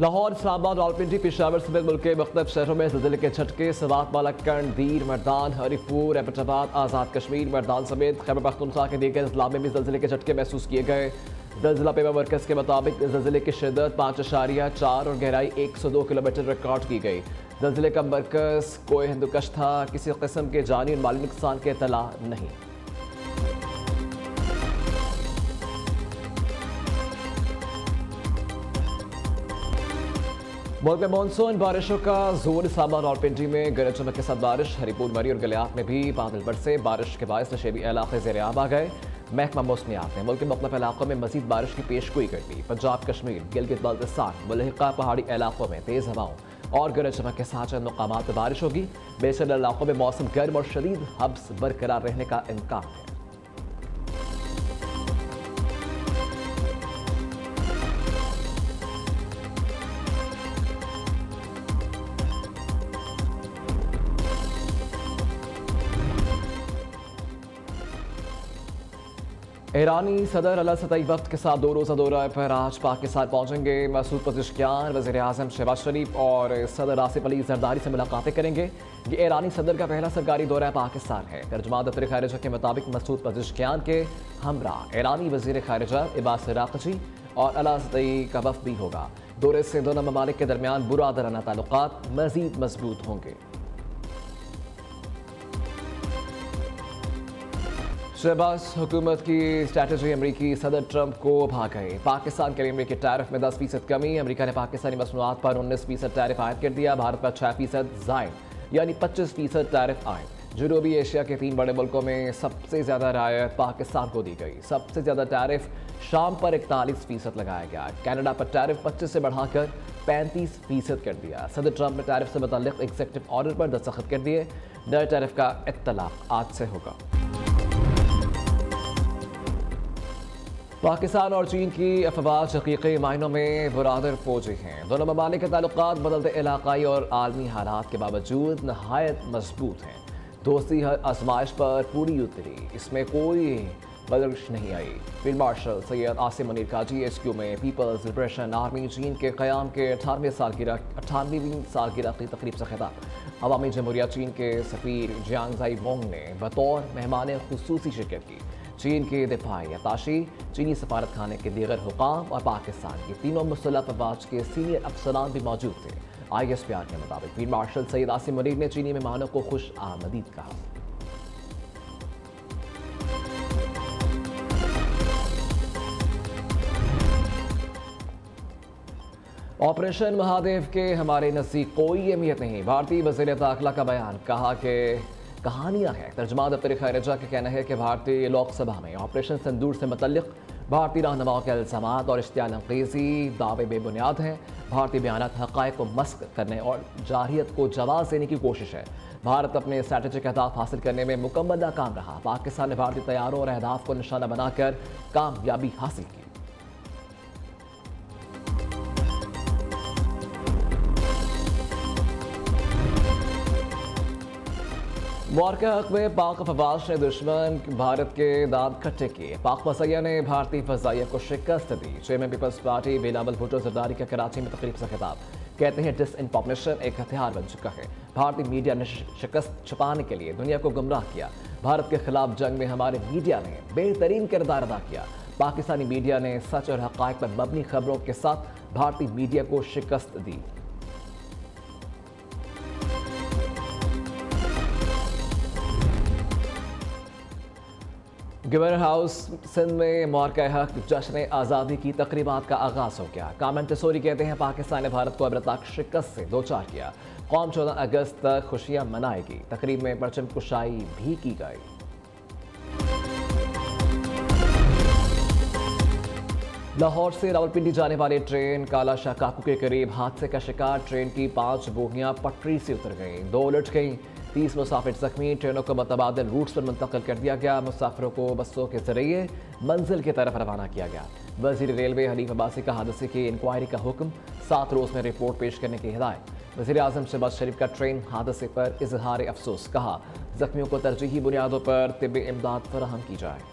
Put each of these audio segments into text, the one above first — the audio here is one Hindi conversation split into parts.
लाहौर, इस्लामाबाद, रावलपिंडी, पेशावर समेत मुल्क के मुख्तलिफ शहरों में ज़िलज़िले के झटके सवात, बालाकंड, दीर, मर्दान, हरीपुर, एबटाबाद, आज़ाद कश्मीर, मर्दान समेत खैबर पख्तूनख्वा के दीगर अजला में भी ज़िलज़िले के झटके महसूस किए गए। ज़िलज़िला पेमा मरकज़ के मुताबिक ज़िलज़िले की शिद्दत 5.4 और गहराई 102 किलोमीटर रिकॉर्ड की गई। ज़िलज़िले का मरकज़ कोई हिंदुकश था। किसी किस्म के जानी और माली नुकसान की इत्तला नहीं। मुल्क में मानसून बारिशों का जोर। इस्लामाबाद, रावलपिंडी में गरज चमक के साथ बारिश। हरीपुर, मरी और गलियात में भी बादल बरसे। बारिश के बायस नशेबी इलाके ज़ेर-ए-आब आ गए। महकमा मौसमियात ने मुल्क के मुख्तलिफ इलाकों में मजीद बारिश की पेशगोई कर दी। पंजाब, कश्मीर, गिलगित बाल्तिस्तान, मुल्हिका पहाड़ी इलाकों में तेज़ हवाओं और गरज चमक के साथ चंद मकामात पर बारिश होगी। बेशतर इलाकों में मौसम गर्म और शदीद हब्स बरकरार रहने का इम्कान है। ईरानी सदर अला सतही वक्त के साथ 2 रोज़ा दौरा पर आज पाकिस्तान पहुंचेंगे। मसूद पज़ेश्कियान, वज़ीर आज़म शहबाज शरीफ और सदर आसिफ अली ज़रदारी से मुलाकातें करेंगे। ये ईरानी सदर का पहला सरकारी दौरा पाकिस्तान है। तर्जुमान दफ्तर खारिजा के मुताबिक मसूद पज़ेश्कियान के हमरा ईरानी वज़ीर खारिजा इब्बास अराग़ची और अला सतही का वफ़द भी होगा। दौरे से दोनों ममालिक के दरमियान बुरादराना ताल्लुकात मज़ीद मजबूत होंगे। शहबाज हुकूमत की स्ट्रैटेजी अमरीकी सदर ट्रंप को भा गई। पाकिस्तान के लिए अमरीकी टैरिफ में 10% कमी। अमरीका ने पाकिस्तानी मसनूआत पर 19% टैरिफ आयद कर दिया। भारत पर 6% ज़ायद यानी 25% टैरिफ आयद। जनूबी एशिया के 3 बड़े मुल्कों में सबसे ज़्यादा रायत पाकिस्तान को दी गई। सबसे ज़्यादा टैरिफ शाम पर 41% लगाया गया। कनाडा पर टैरिफ 25 से बढ़ाकर 35% कर दिया। सदर ट्रंप ने टैरिफ से मुतल्लिक एग्जीक्यूटिव ऑर्डर पर दस्तखत कर दिए। नए टैरिफ का इत्तलाक आज से होगा। पाकिस्तान और चीन की अफवाज हकीकी मायनों में बुरादर फौजी हैं। दोनों ममालिक के ताल्लुकात बदलते इलाकाई और आलमी हालात के बावजूद नहायत मजबूत हैं। दोस्ती हर आजमाइश पर पूरी उतरी, इसमें कोई बदलिश नहीं आई। फील्ड मार्शल सैयद आसिम मुनीर काजी HQ में पीपल्स लिबरेशन आर्मी चीन के क़याम के 98वीं सालगिरह की तकरीब से खिताब। अवामी जमहूरिया चीन के सफ़ीर जियांग ज़ाई मोंग ने बतौर मेहमान खुसूसी शिरकत की। चीन के दिफाई अताशी, चीनी सफारत खाने के दीगर हुकाम और पाकिस्तान के तीनों मुसल्लह अफवाज के सीनियर अफसरान भी मौजूद थे। ISPR के मुताबिक फील्ड मार्शल सैयद आसिम मुनीर ने चीनी मेहमानों को खुश आमदीद कहा। ऑपरेशन महादेव के हमारे नज़दीक कोई अहमियत नहीं। भारतीय वज़ीर दाखिला का बयान, कहा कि कहानियाँ हैं। तर्जुमान दफ्तर खारिजा का कहना है कि भारतीय लोकसभा में ऑपरेशन सिंदूर से मुतल्लिक भारतीय रहनुमाओं के इल्ज़ामात और इश्तियाल अंगेज़ी दावे बेबुनियाद हैं। भारतीय बयानात हक़ाइक़ को मस्क करने और जारहियत को जवाब देने की कोशिश है। भारत अपने स्ट्रैटेजिक अहदाफ हासिल करने में मुकम्मल नाकाम रहा। पाकिस्तान ने भारतीय तैयारों और अहदाफ को निशाना बनाकर कामयाबी हासिल की। मुआरके हक में पाक अफवाज ने दुश्मन भारत के दांत खट्टे किए। पाक मसैया ने भारतीय फजाइया को शिकस्त दी। Chairman peoples party Bilawal Bhutto Zardari का कराची में तकरीब से खिताब। कहते हैं डिसइंफॉर्मेशन एक हथियार बन चुका है। भारतीय मीडिया ने शिकस्त छुपाने के लिए दुनिया को गुमराह किया। भारत के खिलाफ जंग में हमारे मीडिया ने बेहतरीन किरदार अदा किया। पाकिस्तानी मीडिया ने सच और हक़ाइक़ पर मबनी खबरों के साथ भारतीय मीडिया को शिकस्त दी। गवर्नर हाउस सिंध में मुआरका हक जश्न आज़ादी की तकरीबात का आगाज़ हो गया। कामन तसोरी कहते हैं पाकिस्तान ने भारत को अबरताक शिकस्त से दो चार किया। कौम 14 अगस्त तक खुशियां मनाएगी। तकरीब में परचम कुशाई भी की गई। लाहौर से रावलपिंडी जाने वाली ट्रेन काला शाह काकू के करीब हादसे का शिकार। ट्रेन की 5 बोगियां पटरी से उतर गईं, 2 उलट गईं। 30 मुसाफिर जख्मी। ट्रेनों को मुतबादिल रूट्स पर मुंतकिल कर दिया गया। मुसाफिरों को बसों के जरिए मंजिल की तरफ रवाना किया गया। वज़ीर रेलवे हनीफ अब्बासी का हादसे की इंक्वायरी का हुक्म, 7 रोज़ में रिपोर्ट पेश करने की हिदायत। वज़ीर आज़म शहबाज शरीफ का ट्रेन हादसे पर इजहार अफसोस, कहा जख्मियों को तरजीही बुनियादों पर तिब्बी इमदाद फराहम की जाए।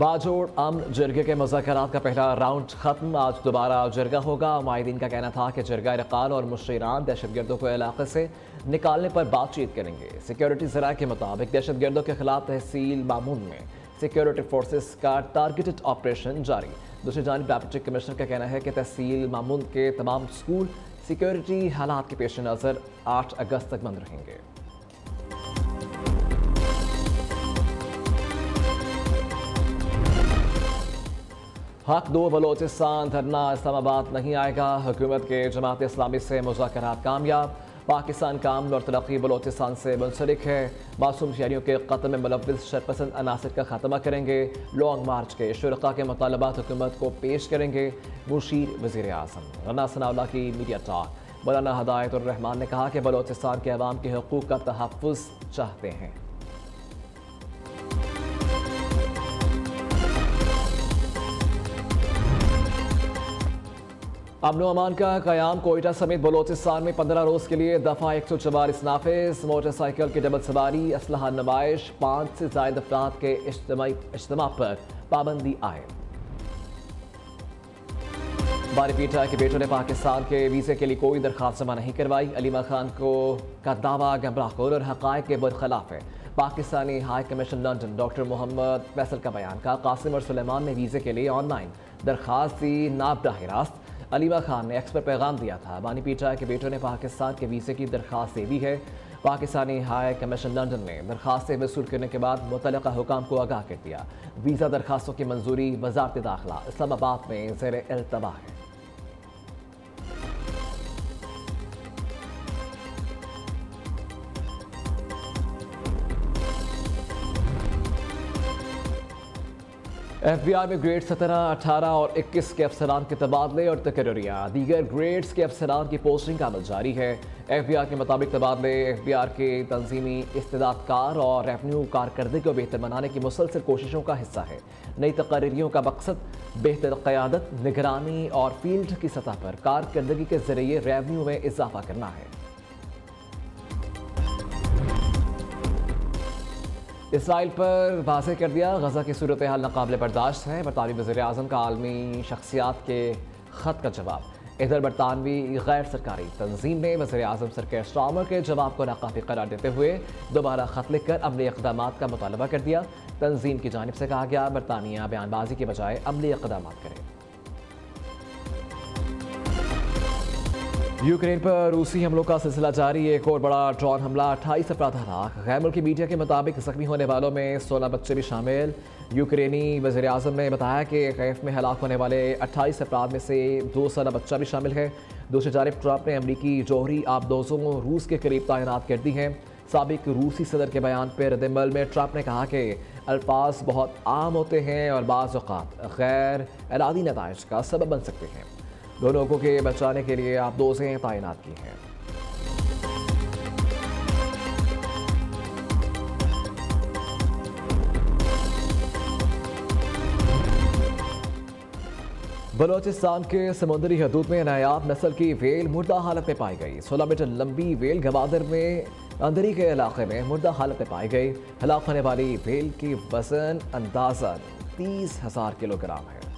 बाजोड़ अमन जरगे के मुज़ाकरात का पहला राउंड खत्म। आज दोबारा जरगा होगा। माहिदीन का कहना था कि जरगा रकान और मुशीरान दहशतगर्दों को इलाके से निकालने पर बातचीत करेंगे। सिक्योरिटी ज़राए के मुताबिक दहशतगर्दों के खिलाफ तहसील मामून में सिक्योरिटी फोर्सेस का टारगेटेड ऑपरेशन जारी। दूसरी जानिब डिप्टी कमिश्नर का कहना है कि तहसील मामून के तमाम स्कूल सिक्योरिटी हालात के पेश नज़र 8 अगस्त तक बंद रहेंगे। हक दो बलोचिस्तान धरना इस्लामाबाद नहीं आएगा। हुकूमत के जमात इस्लामी से मुज़ाकरात कामयाब। पाकिस्तान का अमन और तरक्की बलोचिस्तान से मुंसलिक है। मासूम शहरियों के कत्ल में मुलव्विस शरपसंद अनासर का खात्मा करेंगे। लॉन्ग मार्च के शुरका के मुतालबात हुकूमत को पेश करेंगे। मुशीर वज़ीर आज़म रना सनाउल्लाह की मीडिया टॉक। मौलाना हिदायतुर रहमान ने कहा कि बलोचिस्तान के अवाम के हकूक़ का तहफ़्फ़ुज़ चाहते हैं। अमन अमान का क़याम। कोयटा समेत बलोचिस्तान में 15 रोज़ के लिए दफ़ा 144 नाफिज। मोटरसाइकिल की डबल सवारी, असलहा नुमाइश, 5 से ज़ायद अफराद के इज्तिमा पर पाबंदी आए। बानी पीटा के बेटों ने पाकिस्तान के वीज़े के लिए कोई दरख्वास्त जमा नहीं करवाई। अलीमा खान का दावा गमराहकुन और हक़ाइक़ के बरखिलाफ है। Pakistani high commission London doctor Mohammad Faisal का बयान का। कासिम और सुलेमान ने वीज़े के लिए ऑनलाइन दरख्वास्त दी, ना बराह रास्त। अलीमा खान ने एक्स पर पैगाम दिया था। बानी पीटा के बेटों ने पाकिस्तान के वीज़े की दरख्वास्त दे दी है। पाकिस्तानी हाई कमीशन लंदन ने दरख्वास्तें वसूल करने के बाद मुतल्लिका हुकाम को आगाह कर दिया। वीज़ा दरख्वास्तों की मंजूरी वज़ारत दाखिला इस्लामाबाद में ज़ेर इल्तवा है। FBI में ग्रेड 17, 18 और 21 के अफसरान के तबादले और तकर्रियाँ। दीगर ग्रेड्स के अफसरान की पोस्टिंग का अमल जारी है। FBI के मुताबिक तबादले FBI के तंजीमी इस्तेदादकार और रेवन्यू कारकर्दगी को बेहतर बनाने की मुसलसल कोशिशों का हिस्सा है। नई तकर्रियों का मकसद बेहतर क़यादत, निगरानी और फील्ड की सतह पर कारकर्दगी के ज़रिए रेवन्यू में इजाफा करना है। इसराइल पर वाज़ेह कर दिया, गज़ा की सूरत हाल नाकाबिल बर्दाश्त है। बरतानवी वज़ीर आज़म का आलमी शख्सियात के ख़त का जवाब। इधर बरतानवी गैर सरकारी तंजीम ने वज़ीर आज़म सर के स्टामर के जवाब को नाकाफी करार देते हुए दोबारा ख़त लिख कर अमली इक़दाम का मुतालबा कर दिया। तंजीम की जानिब से कहा गया, बरतानिया बयानबाजी के बजाय अमली इक़दाम करे। यूक्रेन पर रूसी हमलों का सिलसिला जारी। एक और बड़ा ड्रोन हमला, 28 अफराद हलाक। गैर मुल्की मीडिया के मुताबिक जख्मी होने वालों में 16 बच्चे भी शामिल। यूक्रेनी वज़ीर आज़म ने बताया कि कैफ में हलाक होने वाले 28 अफराद में से 2 साल बच्चा भी शामिल है। दूसरी जानिब ट्रंप ने अमरीकी जौहरी आबदोज़ों रूस के करीब तैनात कर दी हैं। साबिक रूसी सदर के बयान पर रद्द-ए-अमल में ट्रंप ने कहा कि अल्फाज बहुत आम होते हैं और बाज़ औक़ात गैर इरादी नताइज का सबब बन सकते हैं। दोनों लोगों के बचाने के लिए आबदोज़ें तैनात की हैं। बलोचिस्तान के समुद्री हदूद में नायाब नस्ल की वेल मुर्दा हालत में पाई गई। 16 मीटर लंबी वेल गवादर में अंदरी के इलाके में मुर्दा हालत में पाई गई। हलाक होने वाली वेल की वजन अंदाज़न 30,000 किलोग्राम है।